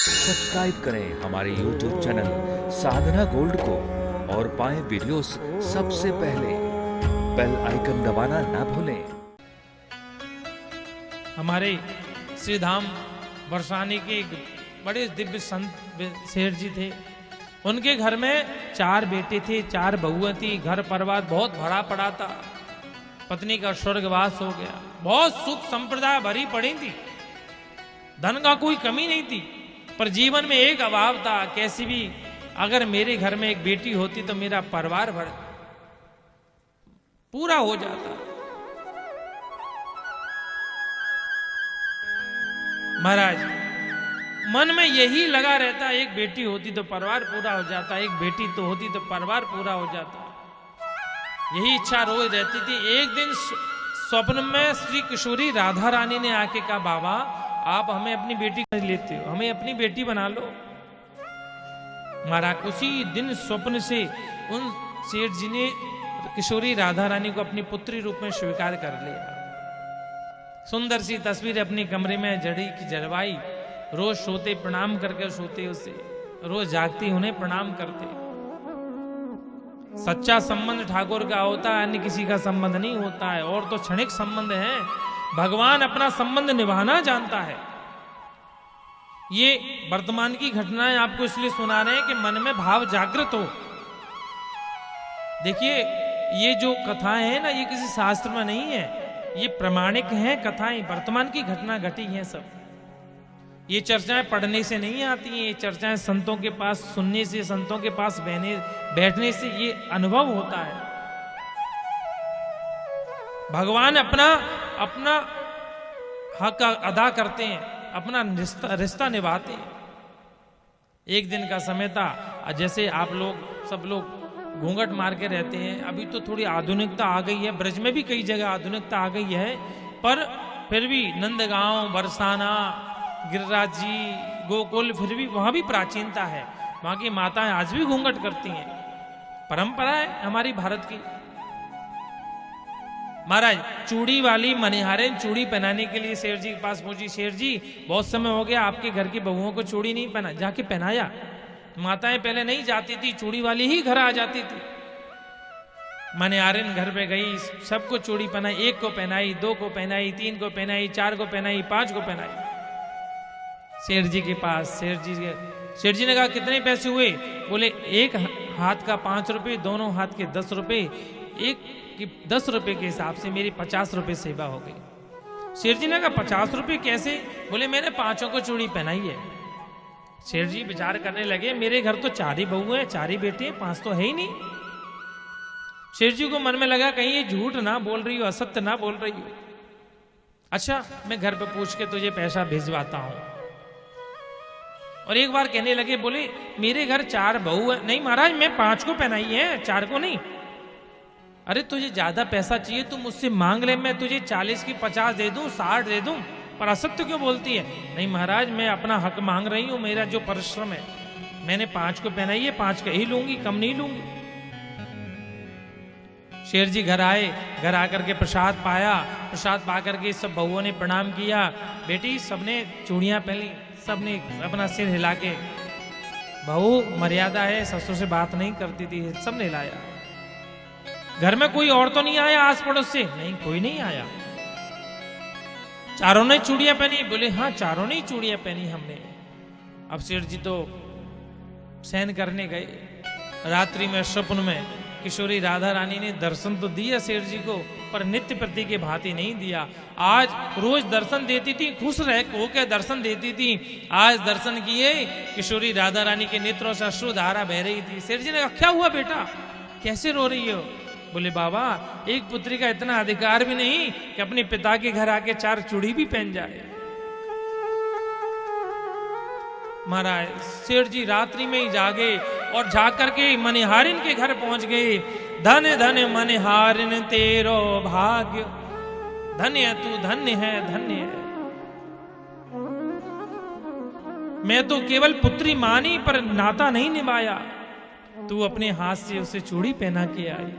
Subscribe करें हमारे YouTube channel साधना gold को और पाएं वीडियोस सबसे पहले। बेल आइकन दबाना ना भूलें। हमारे श्री धाम बरसाने के एक बड़े दिव्य संत शेर जी थे। उनके घर में 4 बेटे थे, 4 बहुएं थी। घर परिवार बहुत भरा पड़ा था। पत्नी का स्वर्गवास हो गया। बहुत सुख संप्रदाय भरी पड़ी थी। धन का कोई कमी नहीं थी, पर जीवन में एक अभाव था। कैसी भी अगर मेरे घर में एक बेटी होती तो मेरा परिवार भर पूरा हो जाता। महाराज मन में यही लगा रहता, एक बेटी होती तो परिवार पूरा हो जाता, एक बेटी तो होती तो परिवार पूरा हो जाता। यही इच्छा रोज रहती थी। एक दिन स्वप्न में श्री किशोरी राधा रानी ने आके कहा, बाबा आप हमें अपनी बेटी कर लेते हो, हमें अपनी बेटी बना लो। महाराज उसी दिन स्वप्न से उन सेठ जी ने किशोरी राधा रानी को अपनी पुत्री रूप में स्वीकार कर लिया। सुंदर सी तस्वीर अपने कमरे में जड़ी की जलवाई। रोज सोते प्रणाम करके सोते, उसे रोज जागती उन्हें प्रणाम करते। सच्चा संबंध ठाकुर का होता है, अन्य किसी का संबंध नहीं होता है। और तो क्षणिक संबंध है। भगवान अपना संबंध निभाना जानता है। ये वर्तमान की घटनाएं आपको इसलिए सुना रहे हैं कि मन में भाव जागृत हो। देखिए ये जो कथाएं हैं ना, ये किसी शास्त्र में नहीं है, ये प्रमाणिक हैं कथाएं। वर्तमान की घटना घटी हैं सब। ये चर्चाएं पढ़ने से नहीं आती हैं, ये चर्चाएं संतों के पास सुनने से, संतों के पास बैठने से ये अनुभव होता है। भगवान अपना हक अदा करते हैं, अपना रिश्ता निभाते हैं। एक दिन का समय था, जैसे आप लोग सब लोग घूंघट मार के रहते हैं। अभी तो थोड़ी आधुनिकता आ गई है, ब्रज में भी कई जगह आधुनिकता आ गई है, पर फिर भी नंदगांव, बरसाना, गिरिराज जी, गोकुल, फिर भी वहां भी प्राचीनता है। वहां की माताएं आज भी घूंघट करती हैं। परंपरा है हमारी भारत की। महाराज चूड़ी वाली मनिहारिन चूड़ी पहनाने के लिए शेर जी के पास पहुंची। शेर जी बहुत समय हो गया आपके घर की बहुओं को चूड़ी नहीं पहना। जाके पहनाया। माताएं पहले नहीं जाती थी, चूड़ी वाली ही घर आ जाती थी। मनिहारिन घर पे गई, सबको चूड़ी पहनाई। 1 को पहनाई, 2 को पहनाई, 3 को पहनाई, 4 को पहनाई, 5 को पहनाई। शेर जी के पास शेर जी ने कहा कितने पैसे हुए? बोले एक हाथ का 5 रुपए, दोनों हाथ के 10 रुपए, एक कि 10 रुपए के हिसाब से मेरी 50 रुपए सेवा हो गई। शेर जी ने कहा 50 रुपए कैसे? बोले मैंने 5 को चूड़ी पहनाई है। शेर जी विचार करने लगे, मेरे घर तो 4 ही बहू हैं, 4 ही बेटे हैं, 5 तो है ही नहीं। शेर जी को मन में लगा कहीं ये झूठ ना बोल रही हो, असत्य ना बोल रही हो। अच्छा मैं घर पे पूछ के तुझे पैसा भिजवाता हूं। और एक बार कहने लगे, बोले मेरे घर 4 बहू है। नहीं महाराज मैं 5 को पहनाई है, 4 को नहीं। अरे तुझे ज्यादा पैसा चाहिए तो मुझसे मांग ले, मैं तुझे 40 की 50 दे दूं, 60 दे दूं, पर असत्य क्यों बोलती है? नहीं महाराज मैं अपना हक मांग रही हूं, मेरा जो परिश्रम है। मैंने 5 को पहनाई है, 5 का ही लूंगी, कम नहीं लूंगी। शेर जी घर आए, घर आकर के प्रसाद पाया। प्रसाद पा करके सब बहुओं ने प्रणाम किया। बेटी सबने चूड़ियां पहनी, सबने अपना सिर हिला के, बहू मर्यादा है, ससुर से बात नहीं करती थी, सबने लाया। घर में कोई और तो नहीं आया आस पड़ोस से? नहीं कोई नहीं आया। चारों ने चूड़ियां पहनी? बोले हाँ चारों ने ही चूड़ियां पहनी हमने। अब शेर जी तो सहन करने गए। रात्रि में स्वप्न में किशोरी राधा रानी ने दर्शन तो दिया शेर जी को, पर नित्य प्रति के भांति नहीं दिया। आज रोज दर्शन देती थी, खुश रह होकर दर्शन देती थी। आज दर्शन किए, किशोरी राधा रानी के नेत्रों से अश्रुधारा बह रही थी। शेर जी ने कहा क्या हुआ बेटा, कैसे रो रही हो? बोले बाबा एक पुत्री का इतना अधिकार भी नहीं कि अपने पिता के घर आके 4 चूड़ी भी पहन जाए। महाराज शेर जी रात्रि में ही जागे और जाग करके मनिहारिन के घर पहुंच गए। धन धन मनिहारिन तेरो भाग्य, धन्य तू धन्य है, धन्य है। मैं तो केवल पुत्री मानी पर नाता नहीं निभाया, तू अपने हाथ से उसे चूड़ी पहना के आई।